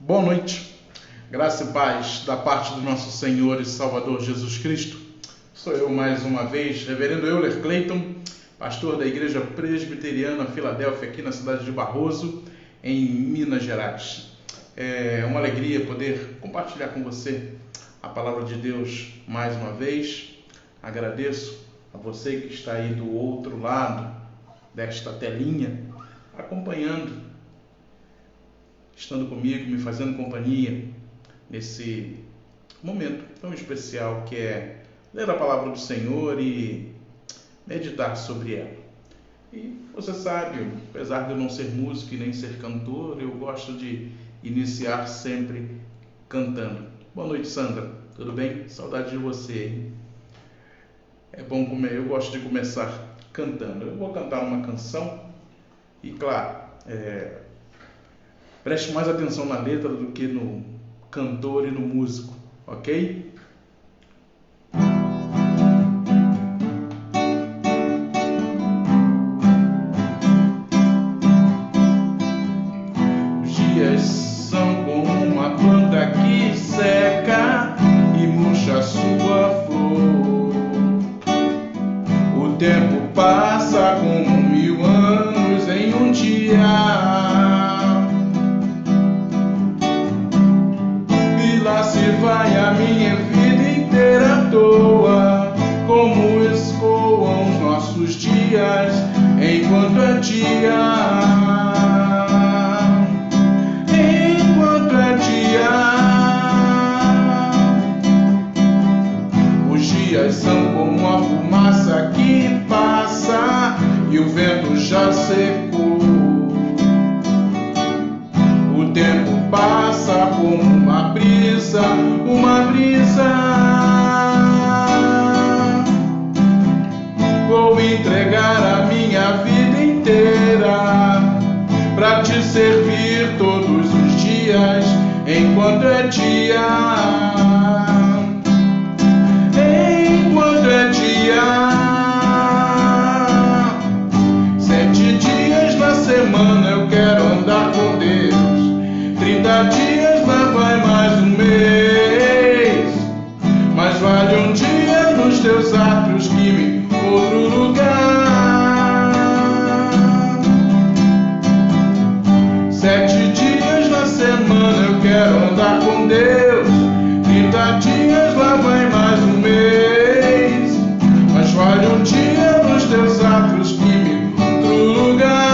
Boa noite, graça e paz da parte do nosso Senhor e Salvador Jesus Cristo. Sou eu mais uma vez, Reverendo Euler Clayton, pastor da Igreja Presbiteriana Filadélfia, aqui na cidade de Barroso, em Minas Gerais. É uma alegria poder compartilhar com você a palavra de Deus mais uma vez. Agradeço a você que está aí do outro lado desta telinha, acompanhando, estando comigo, me fazendo companhia nesse momento tão especial que é ler a palavra do Senhor e meditar sobre ela. E você sabe, apesar de eu não ser músico e nem ser cantor, eu gosto de iniciar sempre cantando. Boa noite, Sandra, tudo bem? Saudade de você, hein? É bom comer, eu gosto de começar cantando. Eu vou cantar uma canção e, claro, preste mais atenção na letra do que no cantor e no músico, ok? Os dias são como uma planta que seca e murcha sua flor. O tempo passa como 1000 anos em um dia. Se vai a minha vida inteira à toa, como escoam os nossos dias, enquanto é dia. Enquanto é dia, os dias são como a fumaça que passa e o vento já secou. O tempo passa como uma brisa, uma brisa. Vou entregar a minha vida inteira pra te servir todos os dias, enquanto é dia. Enquanto é dia. 7 dias na semana eu quero andar com Deus. 30 dias lá vai mais um mês. Mais vale um dia nos teus átrios que em outro lugar. 7 dias na semana eu quero andar com Deus. 30 dias lá vai mais um mês. Mais vale um dia nos teus átrios que em outro lugar.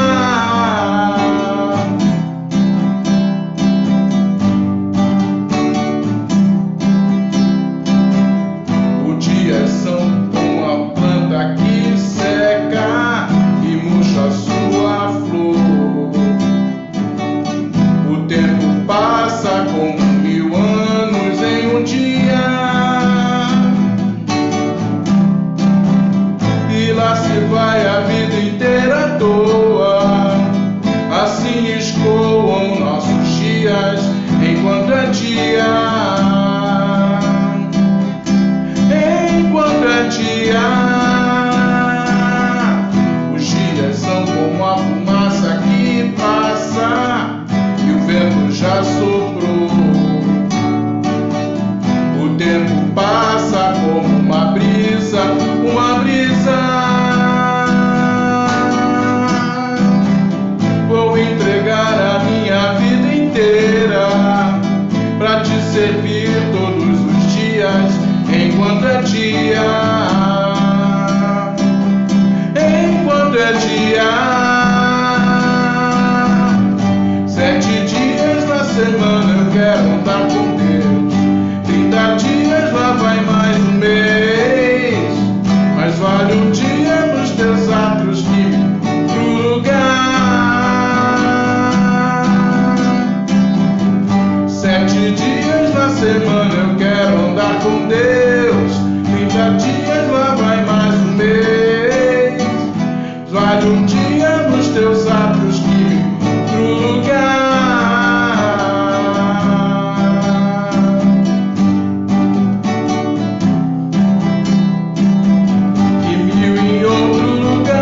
Vai a vida inteira à toa, assim escoam nossos dias, enquanto é dia. Enquanto é dia, os dias são como a fumaça que passa e o vento já soprou. O tempo passa como uma brisa, uma brisa. Entregar a minha vida inteira pra te servir todos os dias, enquanto é dia. Enquanto é dia. 7 dias na semana eu quero andar com Deus. 30 dias lá vai mais um mês. Mas vale um dia nos teus átrios que em outro lugar. 7 dias na semana eu quero andar com Deus. 30 dias lá vai mais um mês. Vale um dia nos teus átrios que em outro lugar. Que 1000 em outro lugar.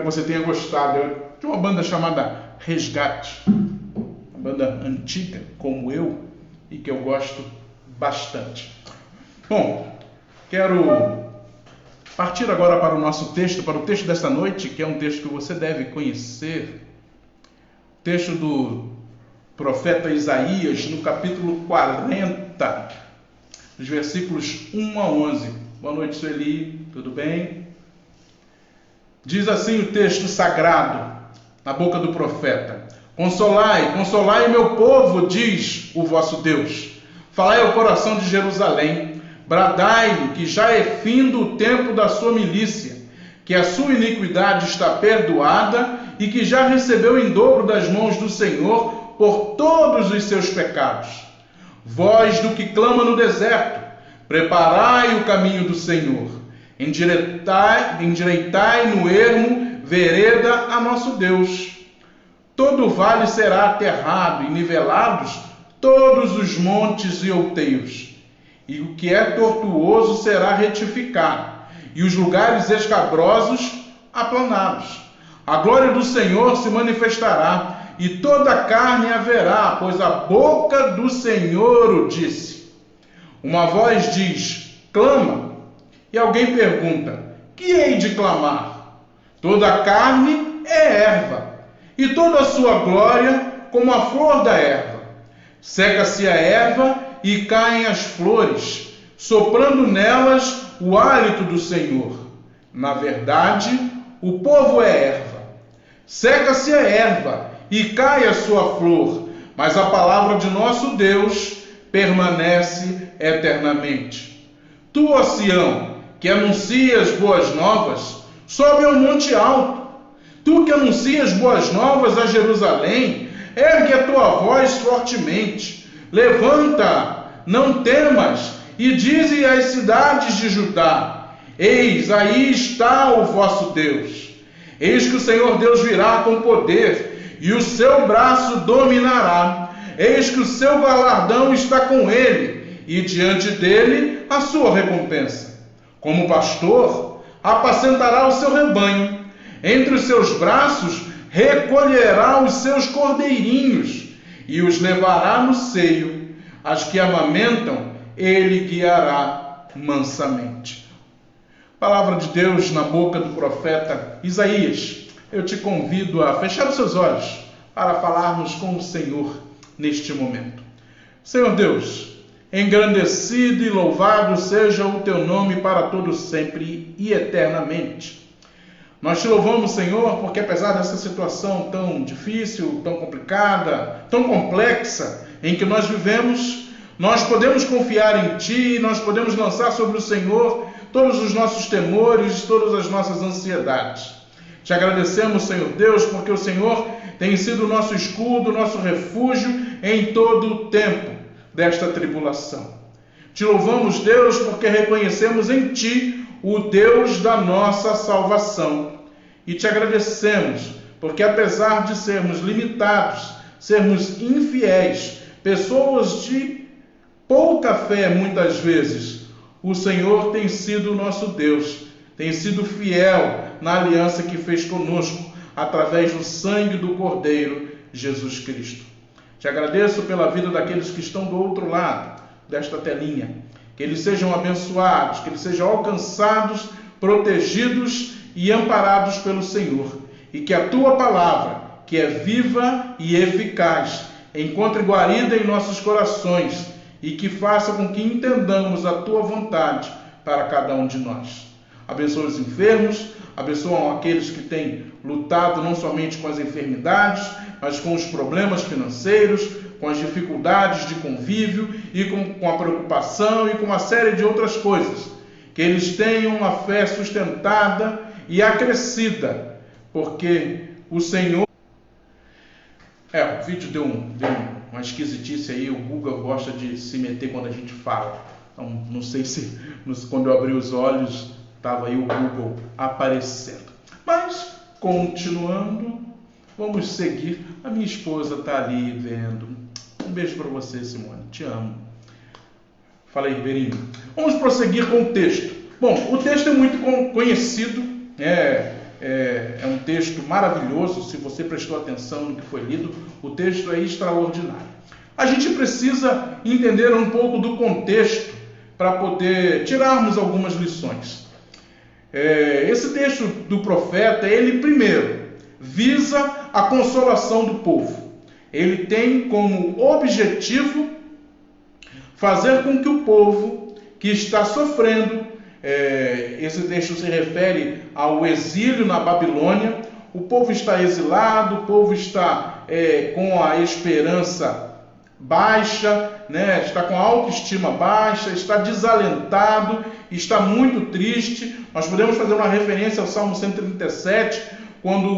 você tenha gostado de uma banda chamada Resgate, uma banda antiga como eu e que eu gosto bastante. Bom, quero partir agora para o nosso texto, para o texto desta noite, que é um texto que você deve conhecer, texto do profeta Isaías, no capítulo 40, os versículos 1 a 11. Boa noite, Sueli, tudo bem? Diz assim o texto sagrado, na boca do profeta: Consolai, consolai meu povo, diz o vosso Deus. Falai ao coração de Jerusalém, bradai-lhe que já é findo o tempo da sua milícia, que a sua iniquidade está perdoada e que já recebeu em dobro das mãos do Senhor por todos os seus pecados. Voz do que clama no deserto, preparai o caminho do Senhor, endireitai no ermo vereda a nosso Deus. Todo o vale será aterrado e nivelados todos os montes e outeiros, e o que é tortuoso será retificado, e os lugares escabrosos aplanados. A glória do Senhor se manifestará, e toda a carne haverá, pois a boca do Senhor o disse. Uma voz diz: clama. E alguém pergunta: que hei de clamar? Toda a carne é erva, e toda a sua glória como a flor da erva. Seca-se a erva e caem as flores, soprando nelas o hálito do Senhor. Na verdade, o povo é erva. Seca-se a erva e cai a sua flor, mas a palavra de nosso Deus permanece eternamente. Tu, ó Sião, que anuncias boas novas, sobe ao monte alto. Tu que anuncias boas novas a Jerusalém, ergue a tua voz fortemente. Levanta, não temas, e dize às cidades de Judá: eis, aí está o vosso Deus. Eis que o Senhor Deus virá com poder, e o seu braço dominará. Eis que o seu galardão está com ele, e diante dele a sua recompensa. Como pastor, apacentará o seu rebanho. Entre os seus braços recolherá os seus cordeirinhos, e os levará no seio. As que amamentam, ele guiará mansamente. Palavra de Deus na boca do profeta Isaías. Eu te convido a fechar os seus olhos para falarmos com o Senhor neste momento. Senhor Deus, engrandecido e louvado seja o teu nome para todo sempre e eternamente. Nós te louvamos, Senhor, porque apesar dessa situação tão difícil, tão complicada, tão complexa em que nós vivemos, nós podemos confiar em Ti, nós podemos lançar sobre o Senhor todos os nossos temores, todas as nossas ansiedades. Te agradecemos, Senhor Deus, porque o Senhor tem sido o nosso escudo, nosso refúgio em todo o tempo desta tribulação. Te louvamos, Deus, porque reconhecemos em Ti o Deus da nossa salvação. E te agradecemos, porque apesar de sermos limitados, sermos infiéis, pessoas de pouca fé muitas vezes, o Senhor tem sido o nosso Deus, tem sido fiel na aliança que fez conosco, através do sangue do Cordeiro, Jesus Cristo. Te agradeço pela vida daqueles que estão do outro lado desta telinha, que eles sejam abençoados, que eles sejam alcançados, protegidos e amparados pelo Senhor, e que a Tua palavra, que é viva e eficaz, encontre guarida em nossos corações e que faça com que entendamos a Tua vontade para cada um de nós. Abençoa os enfermos, abençoa aqueles que têm lutado não somente com as enfermidades, mas com os problemas financeiros, com as dificuldades de convívio e com a preocupação e com uma série de outras coisas. Que eles tenham uma fé sustentada e acrescida, porque o Senhor... o vídeo deu uma esquisitice aí, o Google gosta de se meter quando a gente fala. Então, não sei se quando eu abri os olhos, estava aí o Google aparecendo. Mas, continuando, vamos seguir. A minha esposa está ali vendo. Um beijo para você, Simone. Te amo. Fala aí, Ribeirinho. Vamos prosseguir com o texto. Bom, o texto é muito conhecido. é um texto maravilhoso. Se você prestou atenção no que foi lido, o texto é extraordinário. A gente precisa entender um pouco do contexto para poder tirarmos algumas lições. Esse texto do profeta, ele primeiro visa a consolação do povo. Ele tem como objetivo fazer com que o povo que está sofrendo, esse texto se refere ao exílio na Babilônia, o povo está exilado, o povo está com a esperança baixa, né? Está com a autoestima baixa, está desalentado, está muito triste. Nós podemos fazer uma referência ao Salmo 137, quando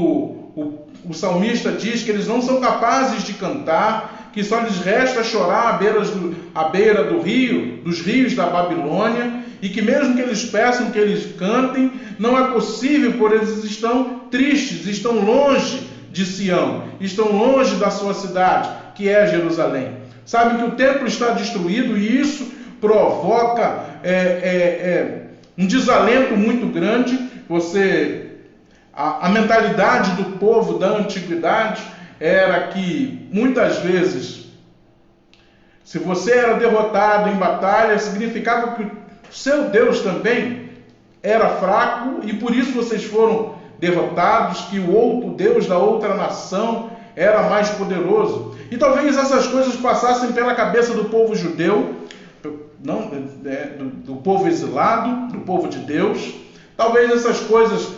o salmista diz que eles não são capazes de cantar, que só lhes resta chorar à beira dos rios da Babilônia, e que mesmo que eles peçam que eles cantem, não é possível, porque eles estão tristes, estão longe de Sião, estão longe da sua cidade, que é Jerusalém. Sabem que o templo está destruído e isso provoca um desalento muito grande. A mentalidade do povo da antiguidade era que muitas vezes, se você era derrotado em batalha, significava que o seu Deus também era fraco e por isso vocês foram derrotados, que o outro Deus da outra nação era mais poderoso. E talvez essas coisas passassem pela cabeça do povo judeu, do povo exilado, do povo de Deus. Talvez essas coisas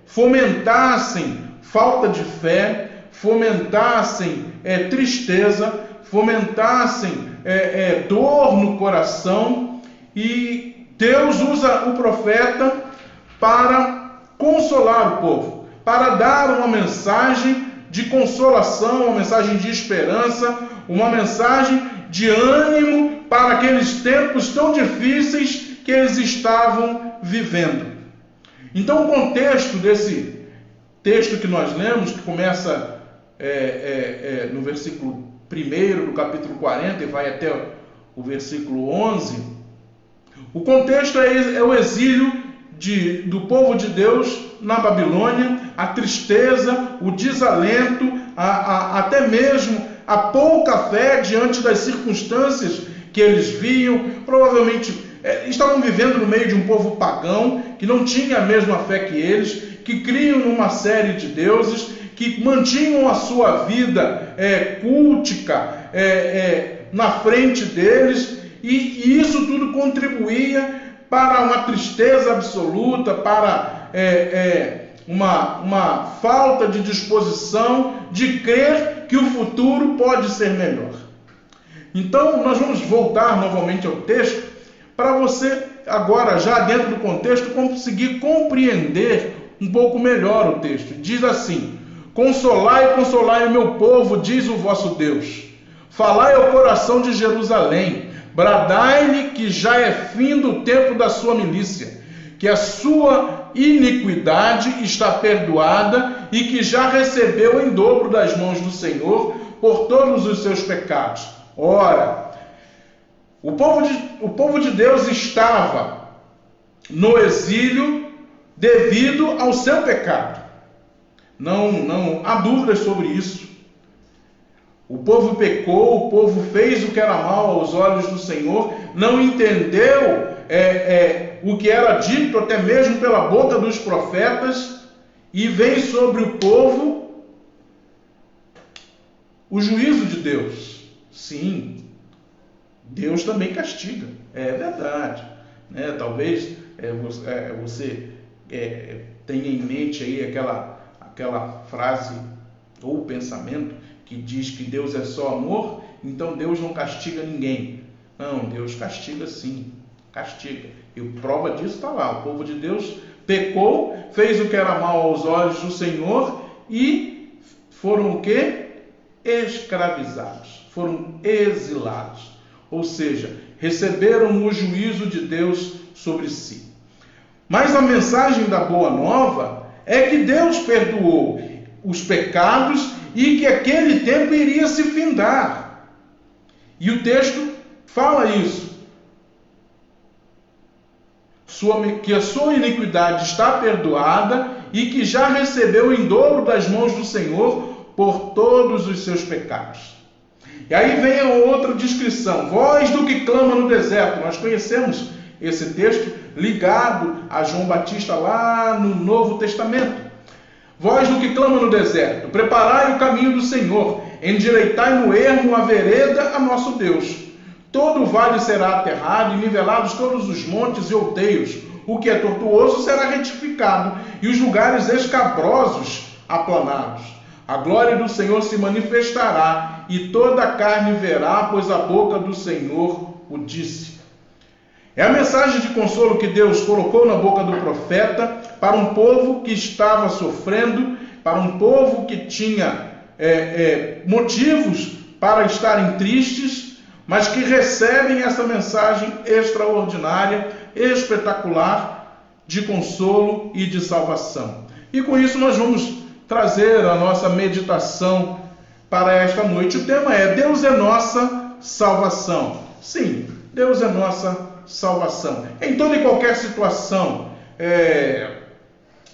fomentassem falta de fé, fomentassem tristeza, fomentassem dor no coração. E Deus usa o profeta para consolar o povo, para dar uma mensagem de consolação, uma mensagem de esperança, uma mensagem de ânimo para aqueles tempos tão difíceis que eles estavam vivendo. Então o contexto desse texto que nós lemos, que começa no versículo 1 do capítulo 40 e vai até o versículo 11, o contexto é o exílio do povo de Deus na Babilônia, a tristeza, o desalento, até mesmo a pouca fé diante das circunstâncias que eles viam. Provavelmente estavam vivendo no meio de um povo pagão, que não tinha a mesma fé que eles, que criam numa série de deuses, que mantinham a sua vida cultica na frente deles, e isso tudo contribuía para uma tristeza absoluta, para uma falta de disposição de crer que o futuro pode ser melhor. Então, nós vamos voltar novamente ao texto, para você, agora, já dentro do contexto, conseguir compreender um pouco melhor o texto. Diz assim: consolai o meu povo, diz o vosso Deus. Falai ao coração de Jerusalém, bradai-lhe que já é fim do tempo da sua milícia, que a sua iniquidade está perdoada e que já recebeu em dobro das mãos do Senhor por todos os seus pecados. Ora, o povo de Deus estava no exílio devido ao seu pecado. Não há dúvidas sobre isso. O povo pecou, o povo fez o que era mal aos olhos do Senhor, não entendeu o que era dito até mesmo pela boca dos profetas, e vem sobre o povo o juízo de Deus. Sim, Deus também castiga, é verdade, né? Talvez você tenha em mente aí aquela frase ou pensamento que diz que Deus é só amor, então Deus não castiga ninguém. Não, Deus castiga sim, castiga. E prova disso está lá: o povo de Deus pecou, fez o que era mal aos olhos do Senhor e foram o quê? Escravizados, foram exilados. Ou seja, receberam o juízo de Deus sobre si. Mas a mensagem da boa nova é que Deus perdoou os pecados e que aquele tempo iria se findar. E o texto fala isso. que a sua iniquidade está perdoada e que já recebeu em dobro das mãos do Senhor por todos os seus pecados. E aí vem a outra descrição, voz do que clama no deserto. Nós conhecemos esse texto ligado a João Batista lá no Novo Testamento. Voz do que clama no deserto, preparai o caminho do Senhor, endireitai no ermo a vereda a nosso Deus. Todo o vale será aterrado e nivelados todos os montes e outeiros. O que é tortuoso será retificado e os lugares escabrosos aplanados. A glória do Senhor se manifestará e toda a carne verá, pois a boca do Senhor o disse. É a mensagem de consolo que Deus colocou na boca do profeta para um povo que estava sofrendo, para um povo que tinha motivos para estarem tristes, mas que recebem essa mensagem extraordinária, espetacular, de consolo e de salvação. E com isso nós vamos trazer a nossa meditação para esta noite. O tema é: Deus é nossa salvação. Sim, Deus é nossa salvação. Em toda e qualquer situação,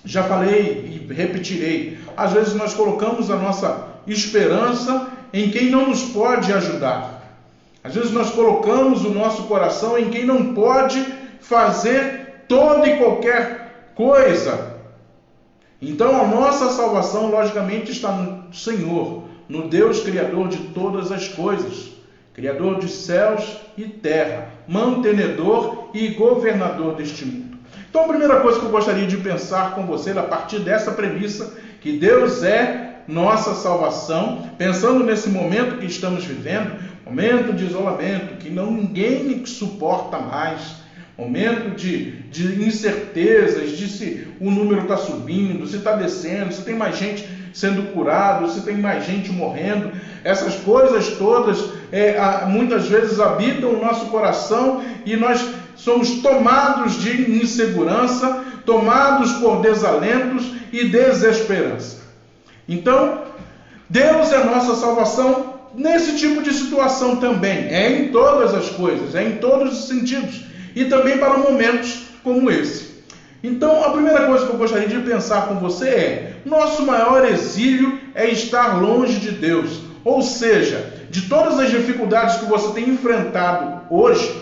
já falei e repetirei, às vezes nós colocamos a nossa esperança em quem não nos pode ajudar. Às vezes nós colocamos o nosso coração em quem não pode fazer toda e qualquer coisa. Então a nossa salvação, logicamente, está no Senhor, no Deus Criador de todas as coisas, Criador de céus e terra, mantenedor e governador deste mundo. Então a primeira coisa que eu gostaria de pensar com você, a partir dessa premissa, que Deus é nossa salvação, pensando nesse momento que estamos vivendo, momento de isolamento, que ninguém suporta mais, momento de incertezas, de se o número está subindo, se está descendo, se tem mais gente sendo curado, se tem mais gente morrendo. Essas coisas todas muitas vezes habitam o nosso coração e nós somos tomados de insegurança, tomados por desalentos e desesperança. Então, Deus é nossa salvação nesse tipo de situação também, em todas as coisas, em todos os sentidos, e também para momentos como esse. Então, a primeira coisa que eu gostaria de pensar com você é: nosso maior exílio é estar longe de Deus. Ou seja, de todas as dificuldades que você tem enfrentado hoje,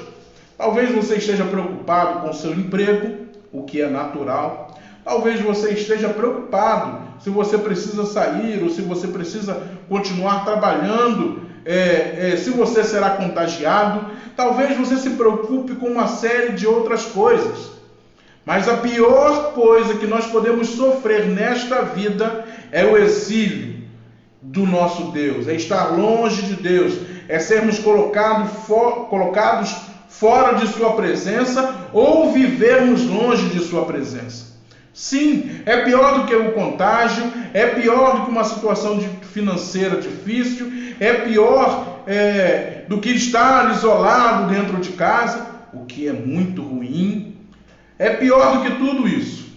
talvez você esteja preocupado com o seu emprego, o que é natural. Talvez você esteja preocupado se você precisa sair ou se você precisa continuar trabalhando, se você será contagiado. Talvez você se preocupe com uma série de outras coisas. Mas a pior coisa que nós podemos sofrer nesta vida é o exílio do nosso Deus, é estar longe de Deus, é sermos colocados fora de sua presença ou vivermos longe de sua presença. Sim, é pior do que o contágio, é pior do que uma situação financeira difícil, é pior do que estar isolado dentro de casa, o que é muito ruim. É pior do que tudo isso.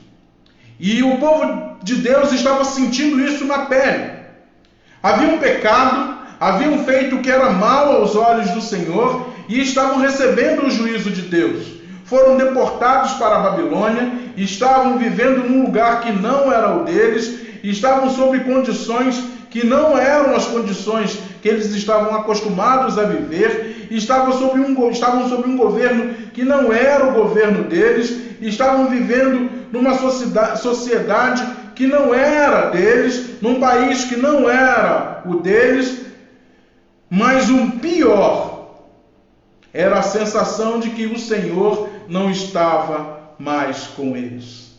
E o povo de Deus estava sentindo isso na pele. Haviam pecado, haviam feito o que era mal aos olhos do Senhor e estavam recebendo o juízo de Deus. Foram deportados para a Babilônia, estavam vivendo num lugar que não era o deles, estavam sob condições que não eram as condições que eles estavam acostumados a viver, estavam sob um governo que não era o governo deles, estavam vivendo numa sociedade que não era deles, num país que não era o deles, mas o pior era a sensação de que o Senhor não estava mais com eles.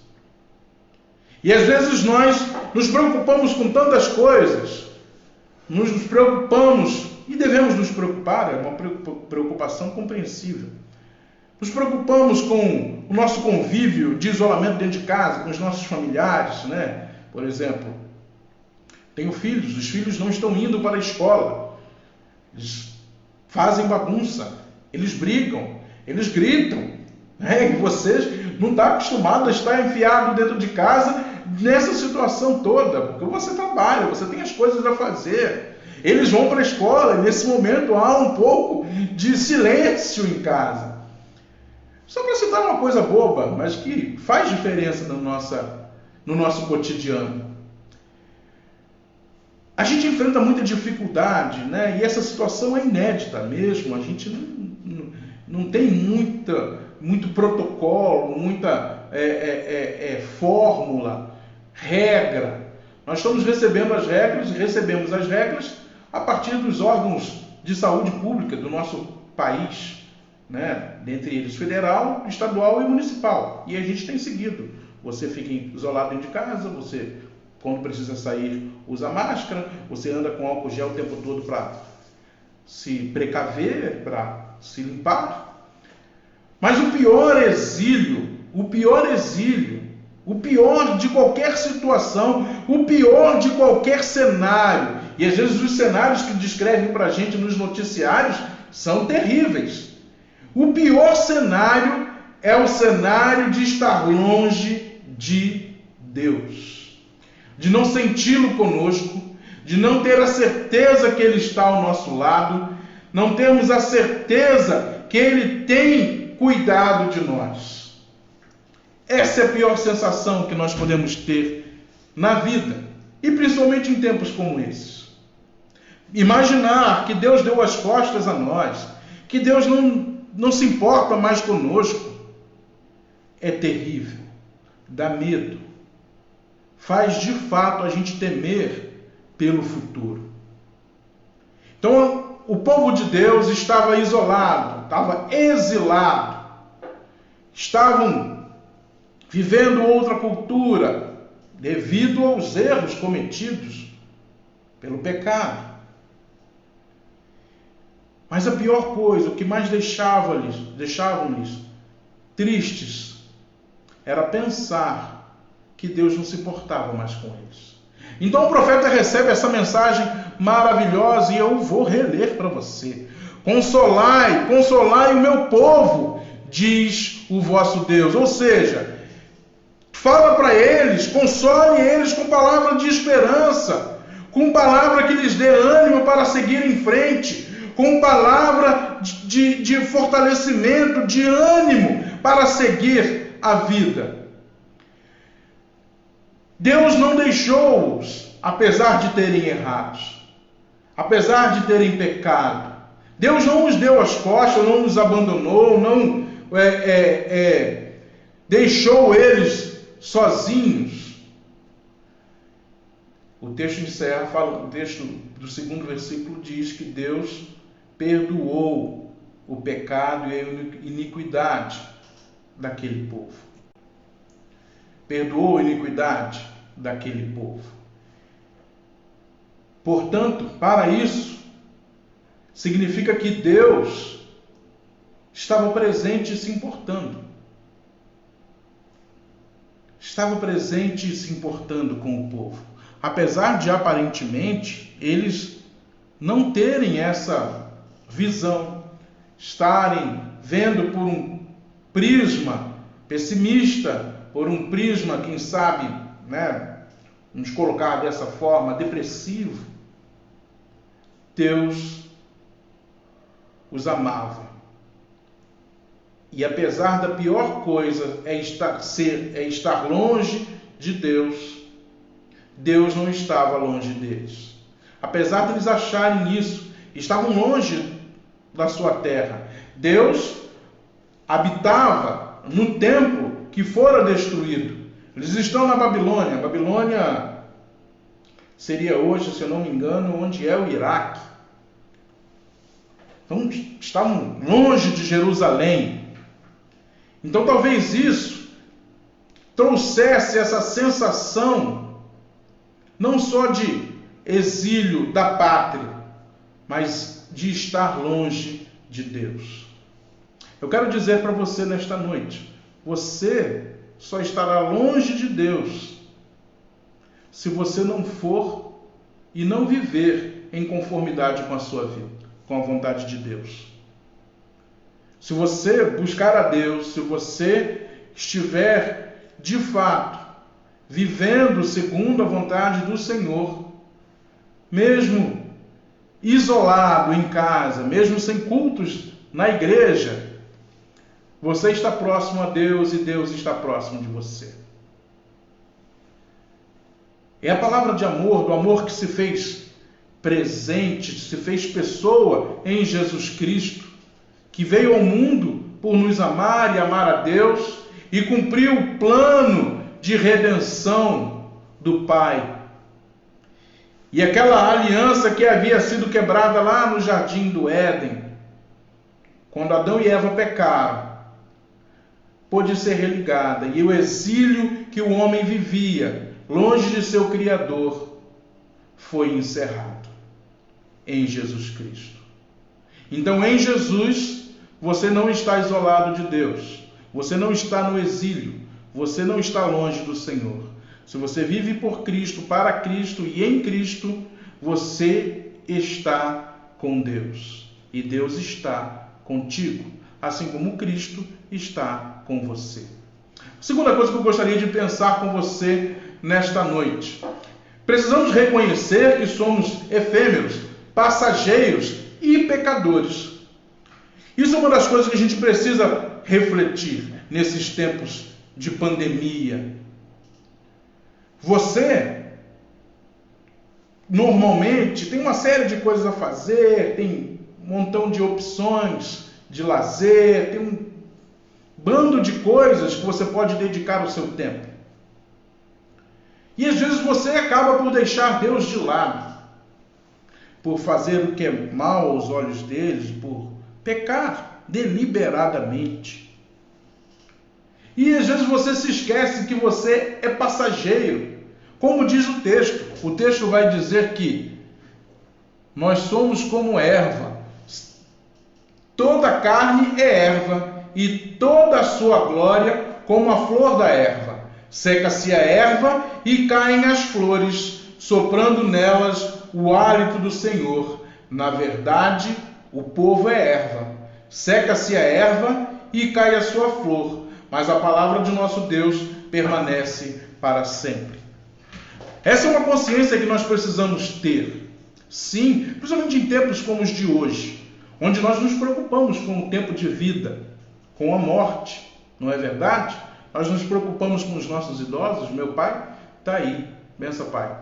E às vezes nós nos preocupamos com tantas coisas, nos preocupamos, e devemos nos preocupar, é uma preocupação compreensível. Nos preocupamos com o nosso convívio de isolamento dentro de casa, com os nossos familiares, né? Por exemplo, tenho filhos, os filhos não estão indo para a escola, eles fazem bagunça, eles brigam, eles gritam, né? E você não está acostumado a estar enfiado dentro de casa nessa situação toda, porque você trabalha, você tem as coisas a fazer. Eles vão para a escola e nesse momento há um pouco de silêncio em casa. Só para citar uma coisa boba, mas que faz diferença no nosso cotidiano. A gente enfrenta muita dificuldade, né? E essa situação é inédita mesmo. A gente não tem muito protocolo, muita fórmula, regra. Nós estamos recebendo as regras e recebemos as regras a partir dos órgãos de saúde pública do nosso país, né? Dentre eles federal, estadual e municipal. E a gente tem seguido. Você fica isolado dentro de casa, você, quando precisa sair, usa máscara, você anda com álcool gel o tempo todo para se precaver, para se limpar. Mas o pior de qualquer situação, o pior de qualquer cenário, e às vezes os cenários que descrevem para a gente nos noticiários são terríveis. O pior cenário é o cenário de estar longe de Deus, de não senti-lo conosco, de não ter a certeza que Ele está ao nosso lado, não termos a certeza que Ele tem cuidado de nós. Essa é a pior sensação que nós podemos ter na vida, e principalmente em tempos como esses. Imaginar que Deus deu as costas a nós, que Deus não se importa mais conosco, é terrível, dá medo, faz de fato a gente temer pelo futuro. Então, o povo de Deus estava isolado, estava exilado, estavam vivendo outra cultura devido aos erros cometidos pelo pecado. Mas a pior coisa, o que mais deixavam-lhes tristes, era pensar que Deus não se importava mais com eles. Então o profeta recebe essa mensagem maravilhosa e eu vou reler para você. Consolai o meu povo, diz o vosso Deus. Ou seja, fala para eles, console eles com palavra de esperança, com palavra que lhes dê ânimo para seguir em frente, com palavra de fortalecimento, de ânimo para seguir a vida. Deus não deixou-os, apesar de terem errado, apesar de terem pecado. Deus não os deu as costas, não os abandonou, não deixou eles sozinhos. O texto encerra, o texto do 2º versículo diz que Deus perdoou o pecado e a iniquidade daquele povo. Perdoou a iniquidade daquele povo. Portanto, para isso, significa que Deus estava presente e se importando. Estava presente e se importando com o povo. Apesar de, aparentemente, eles não terem essa visão, estarem vendo por um prisma pessimista, por um prisma, quem sabe, vamos colocar dessa forma, depressivo, Deus os amava. E apesar da pior coisa estar longe de Deus, Deus não estava longe deles. Apesar de eles acharem isso, estavam longe da sua terra. Deus habitava no templo que fora destruído. Eles estão na Babilônia. A Babilônia seria hoje, se eu não me engano, onde é o Iraque. Então, estavam longe de Jerusalém. Então, talvez isso trouxesse essa sensação, não só de exílio da pátria, mas de estar longe de Deus. Eu quero dizer para você nesta noite, você só estará longe de Deus se você não for e não viver em conformidade com a sua vida, com a vontade de Deus. Se você buscar a Deus, se você estiver de fato vivendo segundo a vontade do Senhor, mesmo isolado em casa, mesmo sem cultos na igreja, Você está próximo a Deus e Deus está próximo de você. É a palavra de amor, do amor que se fez presente, se fez pessoa em Jesus Cristo, que veio ao mundo por nos amar e amar a Deus e cumpriu o plano de redenção do Pai. E aquela aliança que havia sido quebrada lá no jardim do Éden, quando Adão e Eva pecaram, pôde ser religada, e o exílio que o homem vivia, longe de seu Criador, foi encerrado em Jesus Cristo. Então, em Jesus, você não está isolado de Deus, você não está no exílio, você não está longe do Senhor. Se você vive por Cristo, para Cristo e em Cristo, você está com Deus. E Deus está contigo, assim como Cristo está com você. A segunda coisa que eu gostaria de pensar com você nesta noite. Precisamos reconhecer que somos efêmeros, passageiros e pecadores. Isso é uma das coisas que a gente precisa refletir nesses tempos de pandemia. Você, normalmente, tem uma série de coisas a fazer, tem um montão de opções de lazer, tem um bando de coisas que você pode dedicar o seu tempo. E às vezes você acaba por deixar Deus de lado, por fazer o que é mal aos olhos deles, por pecar deliberadamente. E às vezes você se esquece que você é passageiro. Como diz o texto vai dizer que nós somos como erva. Toda a carne é erva e toda a sua glória como a flor da erva. Seca-se a erva e caem as flores, soprando nelas o hálito do Senhor. Na verdade, o povo é erva. Seca-se a erva e cai a sua flor, mas a palavra de nosso Deus permanece para sempre. Essa é uma consciência que nós precisamos ter. Sim, principalmente em tempos como os de hoje, onde nós nos preocupamos com o tempo de vida, com a morte, não é verdade? Nós nos preocupamos com os nossos idosos. Meu pai está aí, benção pai.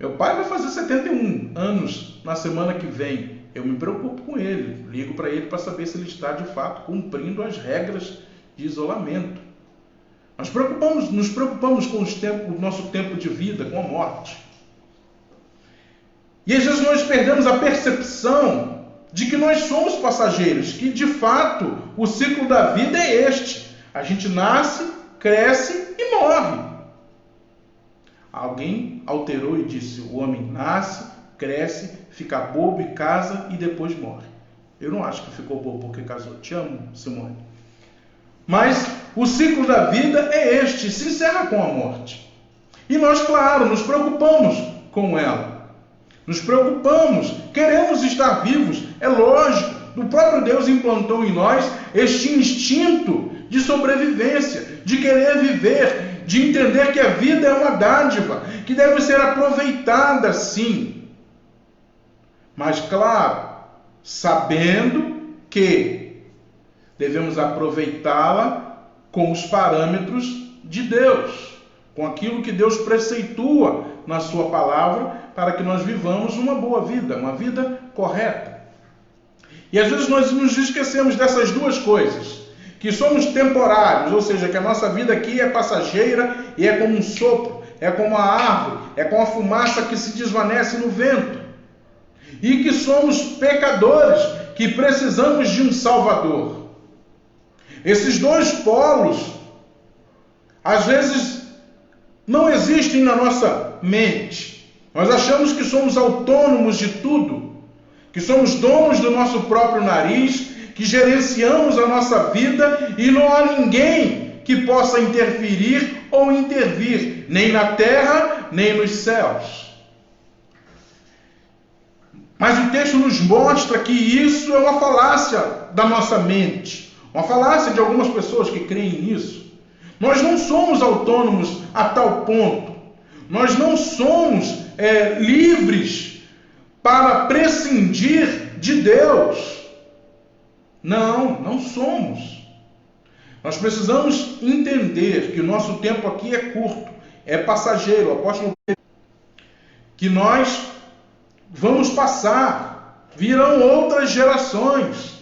Meu pai vai fazer 71 anos na semana que vem. Eu me preocupo com ele, ligo para ele para saber se ele está de fato cumprindo as regras de isolamento. Nós nos preocupamos com o nosso tempo de vida, com a morte. E às vezes nós perdemos a percepção de que nós somos passageiros, que de fato o ciclo da vida é este. A gente nasce, cresce e morre. Alguém alterou e disse: o homem nasce, cresce, fica bobo e casa e depois morre. Eu não acho que ficou bobo porque casou. Te amo, Simone. Mas o ciclo da vida é este, se encerra com a morte. E nós, claro, nos preocupamos com ela. Nos preocupamos, queremos estar vivos, é lógico. O próprio Deus implantou em nós este instinto de sobrevivência, de querer viver, de entender que a vida é uma dádiva, que deve ser aproveitada sim. Mas, claro, sabendo que devemos aproveitá-la com os parâmetros de Deus, com aquilo que Deus preceitua na sua palavra, para que nós vivamos uma boa vida, uma vida correta. E às vezes nós nos esquecemos dessas duas coisas, que somos temporários, ou seja, que a nossa vida aqui é passageira e é como um sopro, é como a árvore, é como a fumaça que se desvanece no vento. E que somos pecadores, que precisamos de um Salvador. Esses dois polos, às vezes, não existem na nossa mente. Nós achamos que somos autônomos de tudo, que somos donos do nosso próprio nariz, que gerenciamos a nossa vida e não há ninguém que possa interferir ou intervir, nem na terra, nem nos céus. Mas o texto nos mostra que isso é uma falácia da nossa mente, uma falácia de algumas pessoas que creem nisso. Nós não somos autônomos a tal ponto. Nós não somos livres para prescindir de Deus. Não somos. Nós precisamos entender que o nosso tempo aqui é curto, é passageiro. O apóstolo Pedro, que nós vamos passar, virão outras gerações.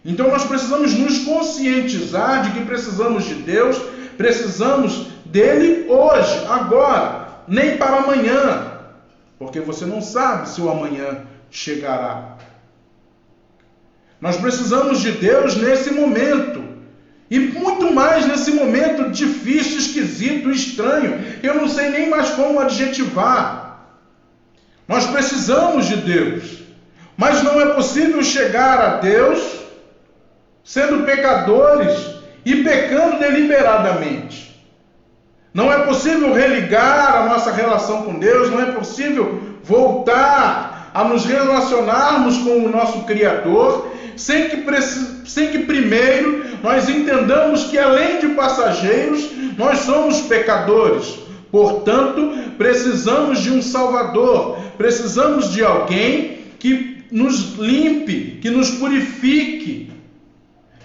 Então nós precisamos nos conscientizar de que precisamos de Deus, precisamos dele hoje, agora, nem para amanhã, porque você não sabe se o amanhã chegará. Nós precisamos de Deus nesse momento, e muito mais nesse momento difícil, esquisito, estranho, eu não sei nem mais como adjetivar. Nós precisamos de Deus, mas não é possível chegar a Deus sendo pecadores e pecando deliberadamente. Não é possível religar a nossa relação com Deus, não é possível voltar a nos relacionarmos com o nosso Criador, sem que primeiro nós entendamos que, além de passageiros, nós somos pecadores. Portanto, precisamos de um Salvador, precisamos de alguém que nos limpe, que nos purifique.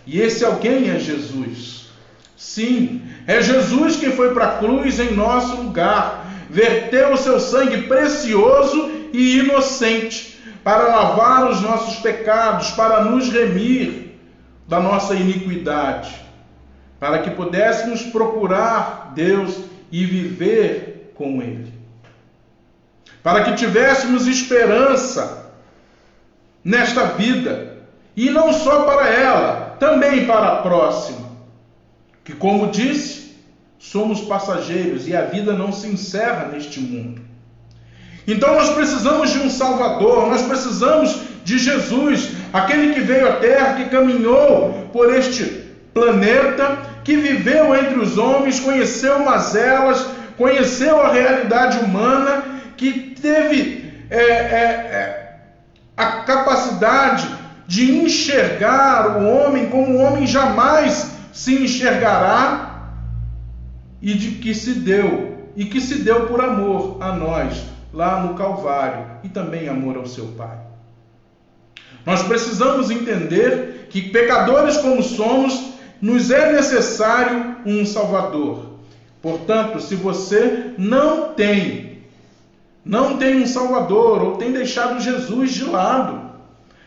E esse alguém é Jesus. Sim, é Jesus quem foi para a cruz em nosso lugar, verteu o seu sangue precioso e inocente para lavar os nossos pecados, para nos remir da nossa iniquidade, para que pudéssemos procurar Deus e viver com Ele, para que tivéssemos esperança nesta vida, e não só para ela, também para a próxima, que, como disse, somos passageiros e a vida não se encerra neste mundo. Então nós precisamos de um Salvador, nós precisamos de Jesus, aquele que veio à Terra, que caminhou por este planeta, que viveu entre os homens, conheceu mazelas, conheceu a realidade humana, que teve a capacidade de enxergar o homem como o homem jamais se enxergará, e de que se deu por amor a nós lá no Calvário, e também amor ao seu Pai. Nós precisamos entender que, pecadores como somos, nos é necessário um Salvador. Portanto, se você não tem um Salvador, ou tem deixado Jesus de lado,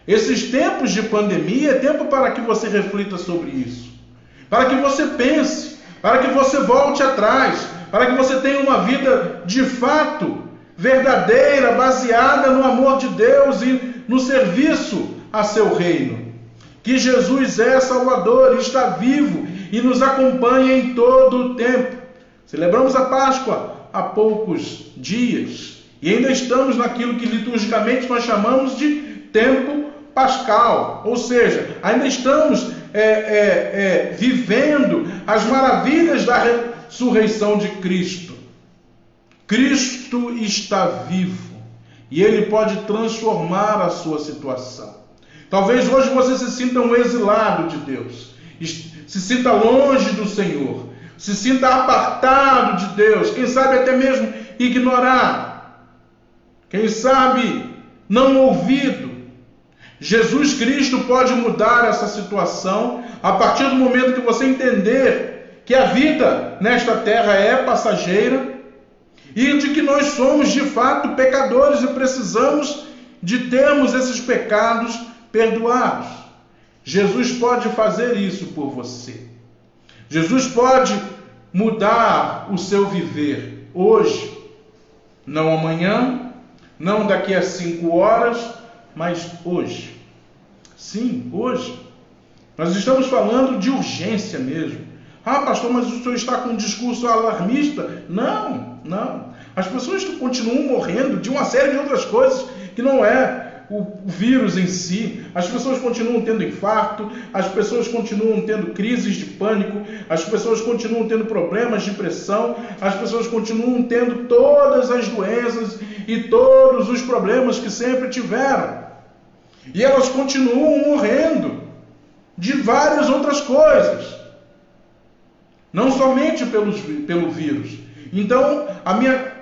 esses tempos de pandemia é tempo para que você reflita sobre isso, para que você pense, para que você volte atrás, para que você tenha uma vida de fato verdadeira, baseada no amor de Deus e no serviço a seu reino. Que Jesus é Salvador, está vivo e nos acompanha em todo o tempo. Celebramos a Páscoa há poucos dias e ainda estamos naquilo que liturgicamente nós chamamos de tempo pascal, ou seja, ainda estamos vivendo as maravilhas da ressurreição de Cristo. Cristo está vivo e Ele pode transformar a sua situação. Talvez hoje você se sinta um exilado de Deus, se sinta longe do Senhor, se sinta apartado de Deus, quem sabe até mesmo ignorado, quem sabe não ouvido. Jesus Cristo pode mudar essa situação a partir do momento que você entender que a vida nesta terra é passageira e de que nós somos de fato pecadores e precisamos de termos esses pecados perdoados. Jesus pode fazer isso por você. Jesus pode mudar o seu viver hoje, não amanhã, não daqui a 5 horas, mas hoje. Sim, hoje. Nós estamos falando de urgência mesmo. Ah, pastor, mas o senhor está com um discurso alarmista? Não. As pessoas continuam morrendo de uma série de outras coisas que não é o vírus em si. As pessoas continuam tendo infarto, as pessoas continuam tendo crises de pânico, as pessoas continuam tendo problemas de pressão, as pessoas continuam tendo todas as doenças e todos os problemas que sempre tiveram. E elas continuam morrendo de várias outras coisas, não somente pelo vírus. Então, a minha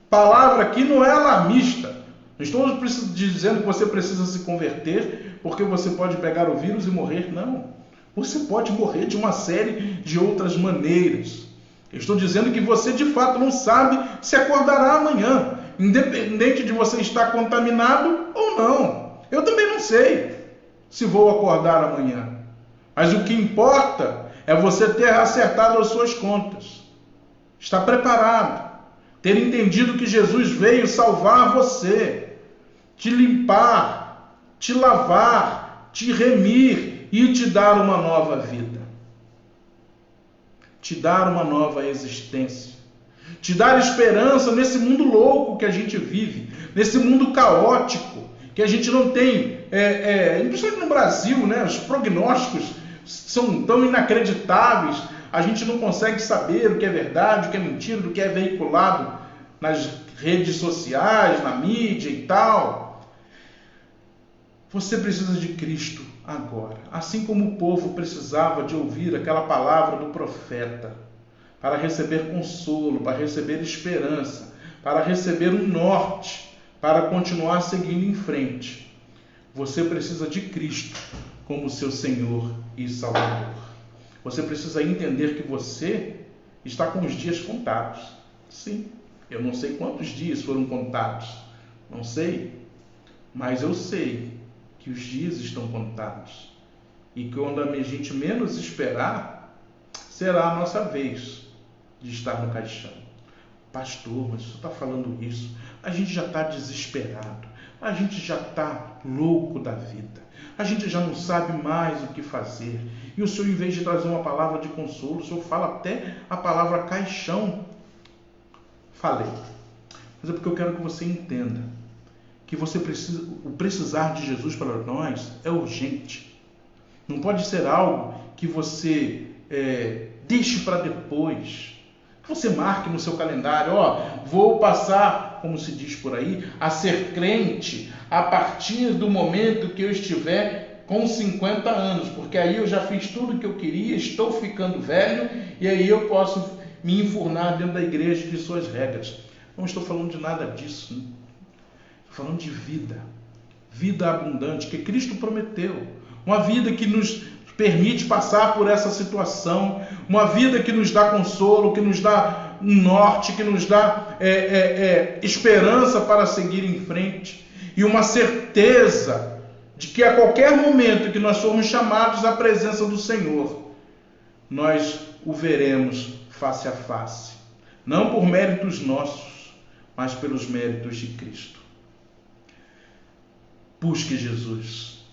palavra aqui não é alarmista. Não estou dizendo que você precisa se converter porque você pode pegar o vírus e morrer, não. Você pode morrer de uma série de outras maneiras. Eu estou dizendo que você de fato não sabe se acordará amanhã, independente de você estar contaminado ou não. Eu também não sei se vou acordar amanhã. Mas o que importa é você ter acertado as suas contas. Estar preparado. Ter entendido que Jesus veio salvar você. Te limpar, te lavar, te remir e te dar uma nova vida. Te dar uma nova existência. Te dar esperança nesse mundo louco que a gente vive. Nesse mundo caótico que a gente não tem. Principalmente no Brasil, né? Os prognósticos são tão inacreditáveis. A gente não consegue saber o que é verdade, o que é mentira, o que é veiculado nas redes sociais, na mídia e tal. Você precisa de Cristo agora. Assim como o povo precisava de ouvir aquela palavra do profeta para receber consolo, para receber esperança, para receber um norte, para continuar seguindo em frente. Você precisa de Cristo como seu Senhor e Salvador. Você precisa entender que você está com os dias contados. Sim, eu não sei quantos dias foram contados. Não sei. Mas eu sei que os dias estão contados. E que quando a gente menos esperar, será a nossa vez de estar no caixão. Pastor, mas você está falando isso? A gente já está desesperado. A gente já está louco da vida. A gente já não sabe mais o que fazer. E o Senhor, em vez de trazer uma palavra de consolo, o Senhor fala até a palavra caixão. Falei. Mas é porque eu quero que você entenda que você precisa, o precisar de Jesus para nós é urgente. Não pode ser algo que você deixe para depois. Que você marque no seu calendário, vou passar, como se diz por aí, a ser crente a partir do momento que eu estiver com 50 anos, porque aí eu já fiz tudo o que eu queria, estou ficando velho, e aí eu posso me enfurnar dentro da igreja de suas regras. Não estou falando de nada disso, né? Estou falando de vida, vida abundante, que Cristo prometeu, uma vida que nos permite passar por essa situação, uma vida que nos dá consolo, que nos dá um norte, que nos dá esperança para seguir em frente, e uma certeza de que a qualquer momento que nós formos chamados à presença do Senhor, nós o veremos face a face, não por méritos nossos, mas pelos méritos de Cristo. Busque Jesus,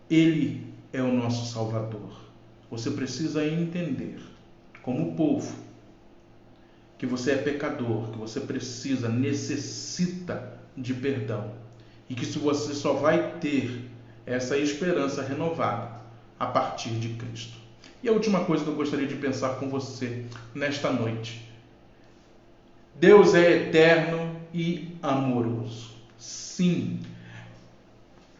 Ele é o nosso Salvador. Você precisa entender, como povo, que você é pecador, que você necessita de perdão, e que você só vai ter essa esperança renovada a partir de Cristo. E a última coisa que eu gostaria de pensar com você nesta noite: Deus é eterno e amoroso. Sim,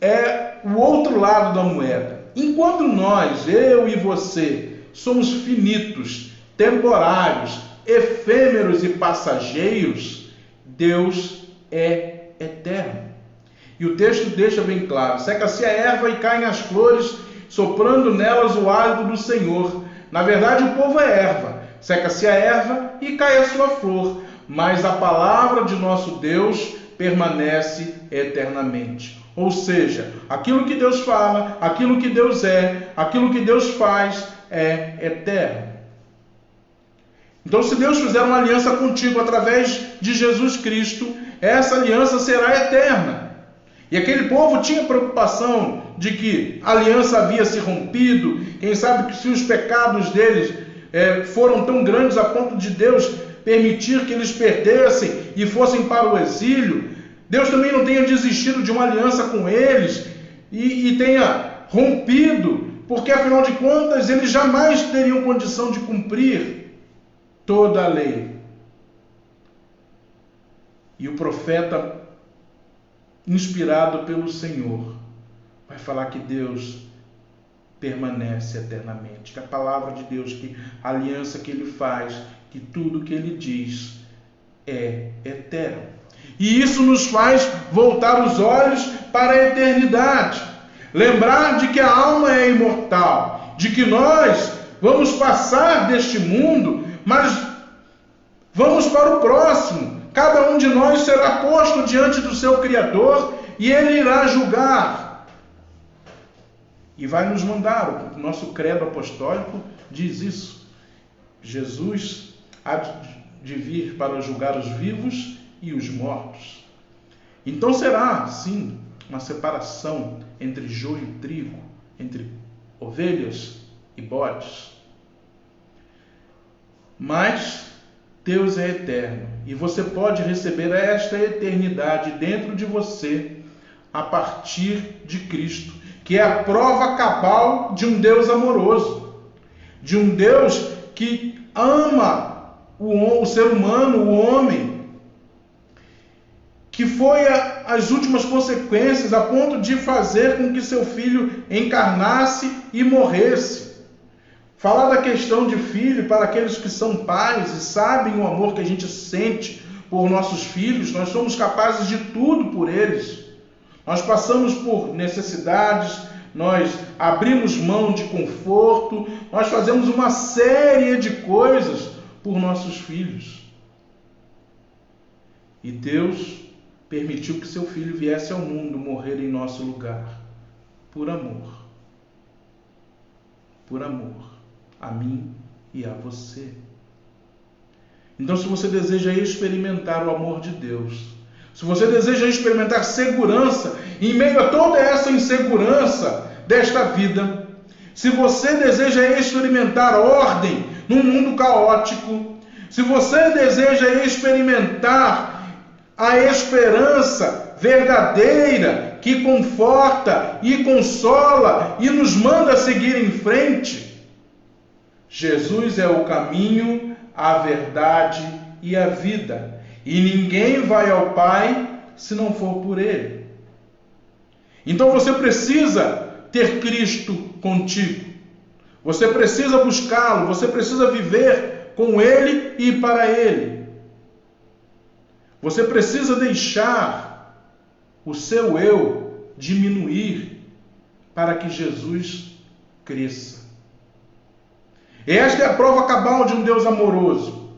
é o outro lado da moeda. Enquanto nós, eu e você, somos finitos, temporários, efêmeros e passageiros, Deus é eterno. E o texto deixa bem claro: seca-se a erva e caem as flores, soprando nelas o hálito do Senhor. Na verdade, o povo é erva. Seca-se a erva e cai a sua flor, mas a palavra de nosso Deus permanece eternamente. Ou seja, aquilo que Deus fala, aquilo que Deus é, aquilo que Deus faz é eterno. Então, se Deus fizer uma aliança contigo através de Jesus Cristo, essa aliança será eterna. E aquele povo tinha preocupação de que a aliança havia se rompido. Quem sabe que se os pecados deles foram tão grandes a ponto de Deus permitir que eles perdessem e fossem para o exílio, Deus também não tenha desistido de uma aliança com eles e tenha rompido, porque afinal de contas eles jamais teriam condição de cumprir toda a lei. E o profeta, inspirado pelo Senhor, vai falar que Deus permanece eternamente, que a palavra de Deus, que a aliança que Ele faz, que tudo que Ele diz é eterno. E isso nos faz voltar os olhos para a eternidade, lembrar de que a alma é imortal, de que nós vamos passar deste mundo, mas vamos para o próximo. Cada um de nós será posto diante do seu Criador e Ele irá julgar. E vai nos mandar, o nosso credo apostólico diz isso. Jesus há de vir para julgar os vivos e os mortos. Então será, sim, uma separação entre joio e trigo, entre ovelhas e bodes. Mas Deus é eterno e você pode receber esta eternidade dentro de você a partir de Cristo, que é a prova cabal de um Deus amoroso, de um Deus que ama o ser humano, o homem, que foi as últimas consequências a ponto de fazer com que seu filho encarnasse e morresse. Falar da questão de filho para aqueles que são pais e sabem o amor que a gente sente por nossos filhos, nós somos capazes de tudo por eles. Nós passamos por necessidades, nós abrimos mão de conforto, nós fazemos uma série de coisas por nossos filhos. E Deus permitiu que seu filho viesse ao mundo morrer em nosso lugar, por amor. Por amor a mim e a você. Então, se você deseja experimentar o amor de Deus, se você deseja experimentar segurança em meio a toda essa insegurança desta vida, se você deseja experimentar ordem num mundo caótico, se você deseja experimentar a esperança verdadeira que conforta e consola e nos manda seguir em frente, Jesus é o caminho, a verdade e a vida. E ninguém vai ao Pai se não for por Ele. Então você precisa ter Cristo contigo. Você precisa buscá-lo, você precisa viver com Ele e para Ele. Você precisa deixar o seu eu diminuir para que Jesus cresça. Esta é a prova cabal de um Deus amoroso.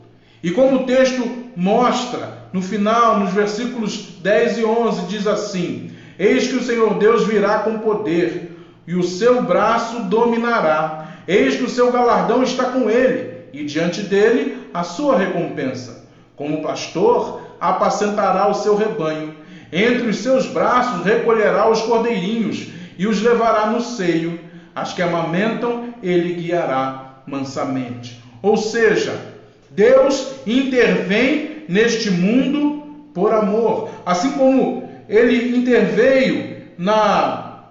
E como o texto mostra, no final, nos versículos 10 e 11, diz assim: eis que o Senhor Deus virá com poder, e o seu braço dominará. Eis que o seu galardão está com ele, e diante dele a sua recompensa. Como pastor, apacentará o seu rebanho. Entre os seus braços recolherá os cordeirinhos, e os levará no seio. As que amamentam, ele guiará mansamente. Ou seja, Deus intervém neste mundo por amor. Assim como Ele interveio na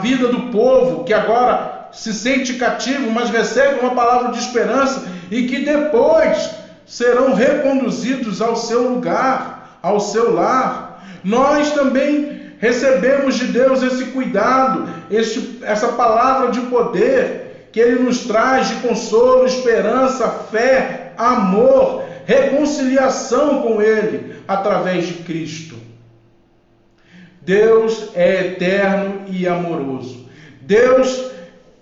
vida do povo, que agora se sente cativo, mas recebe uma palavra de esperança e que depois serão reconduzidos ao seu lugar, ao seu lar. Nós também recebemos de Deus esse cuidado, essa palavra de poder que Ele nos traz de consolo, esperança, fé, amor, reconciliação com Ele através de Cristo. Deus é eterno e amoroso. Deus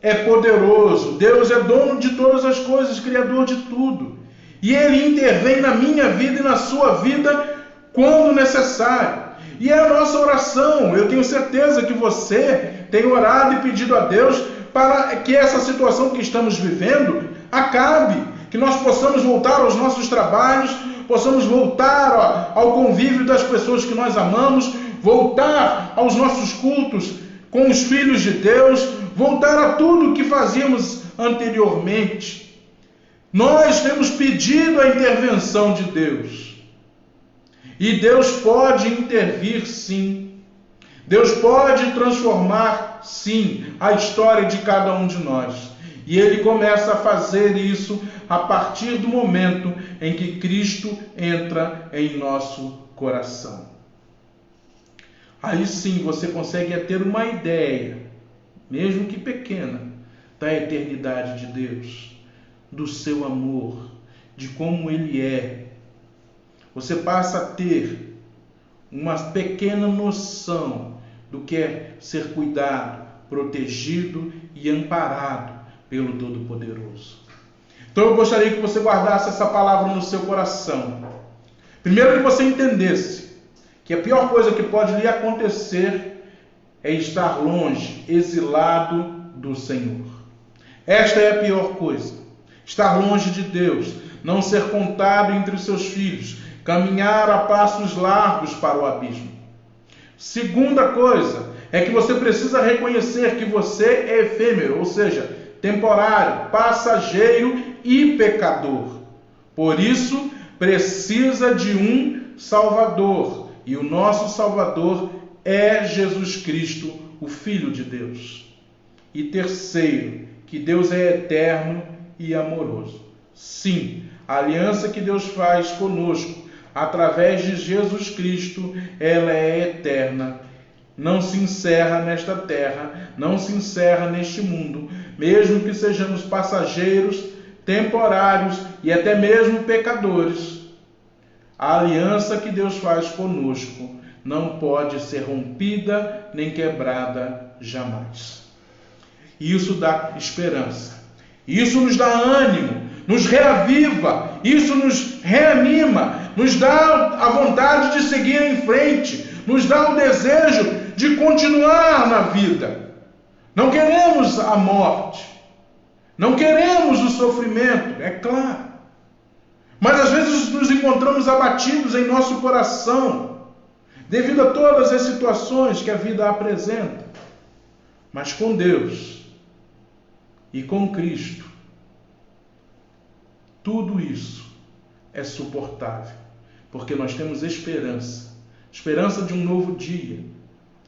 é poderoso. Deus é dono de todas as coisas, criador de tudo. E Ele intervém na minha vida e na sua vida quando necessário. E é a nossa oração. Eu tenho certeza que você tem orado e pedido a Deus para que essa situação que estamos vivendo acabe, que nós possamos voltar aos nossos trabalhos, possamos voltar ao convívio das pessoas que nós amamos, voltar aos nossos cultos com os filhos de Deus, voltar a tudo o que fazíamos anteriormente. Nós temos pedido a intervenção de Deus. E Deus pode intervir, sim. Deus pode transformar, sim, a história de cada um de nós. E Ele começa a fazer isso a partir do momento em que Cristo entra em nosso coração. Aí sim você consegue ter uma ideia, mesmo que pequena, da eternidade de Deus, do seu amor, de como Ele é. Você passa a ter uma pequena noção do que é ser cuidado, protegido e amparado pelo Todo-Poderoso. Então eu gostaria que você guardasse essa palavra no seu coração. Primeiro, que você entendesse que a pior coisa que pode lhe acontecer é estar longe, exilado do Senhor. Esta é a pior coisa. Estar longe de Deus, não ser contado entre os seus filhos, caminhar a passos largos para o abismo. Segunda coisa é que você precisa reconhecer que você é efêmero, ou seja, temporário, passageiro e pecador. Por isso, precisa de um Salvador. E o nosso Salvador é Jesus Cristo, o Filho de Deus. E terceiro, que Deus é eterno e amoroso. Sim, a aliança que Deus faz conosco, através de Jesus Cristo, ela é eterna. Não se encerra nesta terra, não se encerra neste mundo, mesmo que sejamos passageiros, temporários e até mesmo pecadores. A aliança que Deus faz conosco não pode ser rompida nem quebrada jamais. Isso dá esperança. Isso nos dá ânimo, nos reaviva, isso nos reanima, nos dá a vontade de seguir em frente, nos dá o desejo de continuar na vida. Não queremos a morte, não queremos o sofrimento, é claro. Mas às vezes nos encontramos abatidos em nosso coração, devido a todas as situações que a vida apresenta. Mas com Deus e com Cristo, tudo isso é suportável, porque nós temos esperança. Esperança de um novo dia,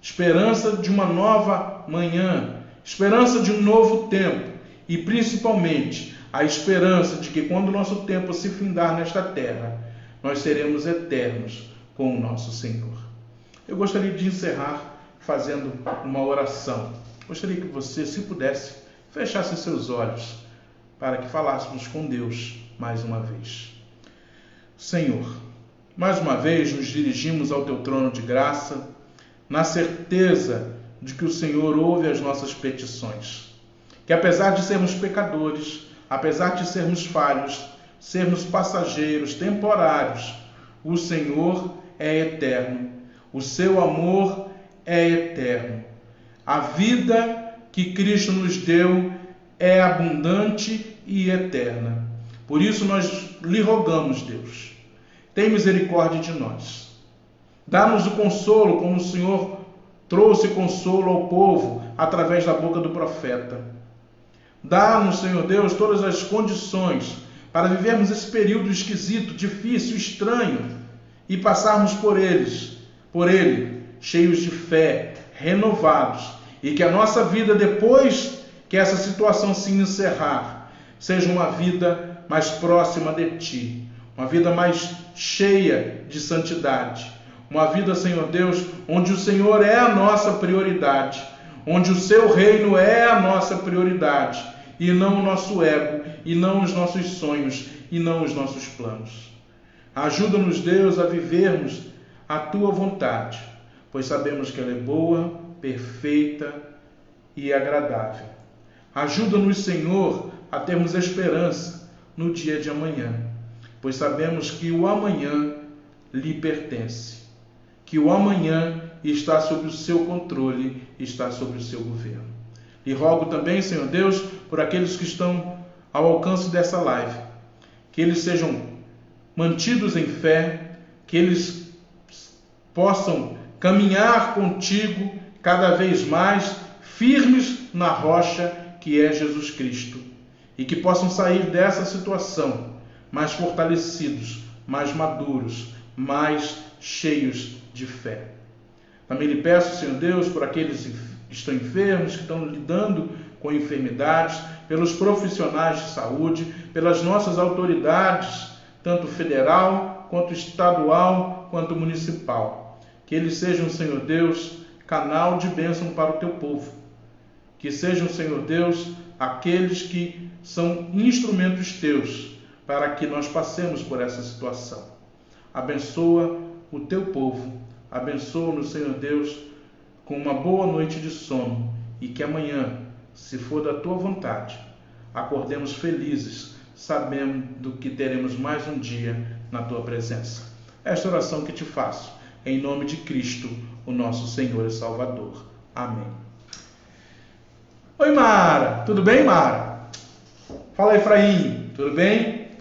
esperança de uma nova manhã, esperança de um novo tempo e principalmente a esperança de que quando o nosso tempo se findar nesta terra, nós seremos eternos com o nosso Senhor. Eu gostaria de encerrar fazendo uma oração. Gostaria que você, se pudesse, fechasse seus olhos para que falássemos com Deus mais uma vez. Senhor, mais uma vez nos dirigimos ao Teu trono de graça, na certeza de que o Senhor ouve as nossas petições. Que apesar de sermos pecadores, apesar de sermos falhos, sermos passageiros, temporários, o Senhor é eterno. O seu amor é eterno. A vida que Cristo nos deu é abundante e eterna. Por isso nós lhe rogamos, Deus, tem misericórdia de nós. Dá-nos o consolo, como o Senhor trouxe consolo ao povo através da boca do profeta. Dá-nos, Senhor Deus, todas as condições para vivermos esse período esquisito, difícil, estranho e passarmos por ele, cheios de fé, renovados, e que a nossa vida, depois que essa situação se encerrar, seja uma vida mais próxima de Ti, uma vida mais cheia de santidade, uma vida, Senhor Deus, onde o Senhor é a nossa prioridade, onde o Seu reino é a nossa prioridade, e não o nosso ego, e não os nossos sonhos, e não os nossos planos. Ajuda-nos, Deus, a vivermos a Tua vontade, pois sabemos que ela é boa, perfeita e agradável. Ajuda-nos, Senhor, a termos esperança no dia de amanhã, pois sabemos que o amanhã lhe pertence, que o amanhã está sob o seu controle, está sob o seu governo. E rogo também, Senhor Deus, por aqueles que estão ao alcance dessa live, que eles sejam mantidos em fé, que eles possam caminhar contigo cada vez mais firmes na rocha que é Jesus Cristo, e que possam sair dessa situação mais fortalecidos, mais maduros, mais cheios de fé. Também lhe peço, Senhor Deus, por aqueles que estão enfermos, que estão lidando com enfermidades, pelos profissionais de saúde, pelas nossas autoridades, tanto federal, quanto estadual, quanto municipal. Que eles sejam, Senhor Deus, canal de bênção para o Teu povo. Que sejam, Senhor Deus, aqueles que são instrumentos Teus para que nós passemos por essa situação. Abençoa o Teu povo. Abençoa-nos, Senhor Deus, com uma boa noite de sono e que amanhã, se for da tua vontade, acordemos felizes, sabendo que teremos mais um dia na tua presença. Esta oração que te faço, em nome de Cristo, o nosso Senhor e Salvador. Amém. Oi, Mara. Tudo bem, Mara? Fala, Efraim. Tudo bem?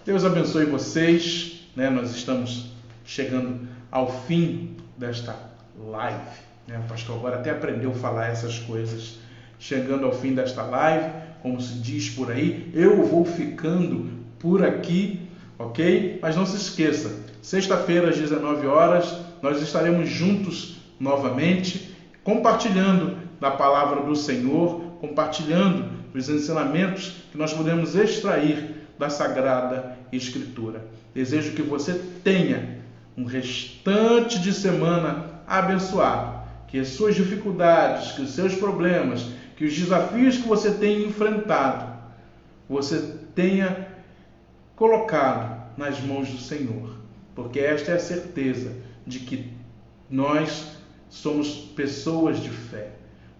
Deus abençoe vocês. Nós estamos chegando ao fim desta live. O pastor agora até aprendeu a falar essas coisas. Chegando ao fim desta live, como se diz por aí, eu vou ficando por aqui, ok? Mas não se esqueça, sexta-feira às 19 horas, nós estaremos juntos novamente, compartilhando da palavra do Senhor, compartilhando os ensinamentos que nós podemos extrair da Sagrada Escritura. Desejo que você tenha um restante de semana abençoado, que as suas dificuldades, que os seus problemas, que os desafios que você tem enfrentado, você tenha colocado nas mãos do Senhor, porque esta é a certeza de que nós somos pessoas de fé,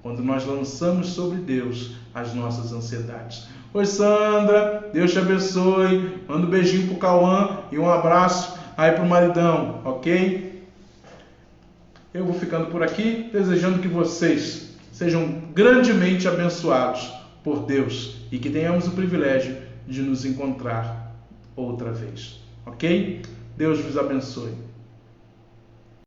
quando nós lançamos sobre Deus as nossas ansiedades. Oi, Sandra, Deus te abençoe, manda um beijinho pro Cauã e um abraço aí pro maridão, ok? Eu vou ficando por aqui, desejando que vocês sejam grandemente abençoados por Deus e que tenhamos o privilégio de nos encontrar outra vez, ok? Deus vos abençoe.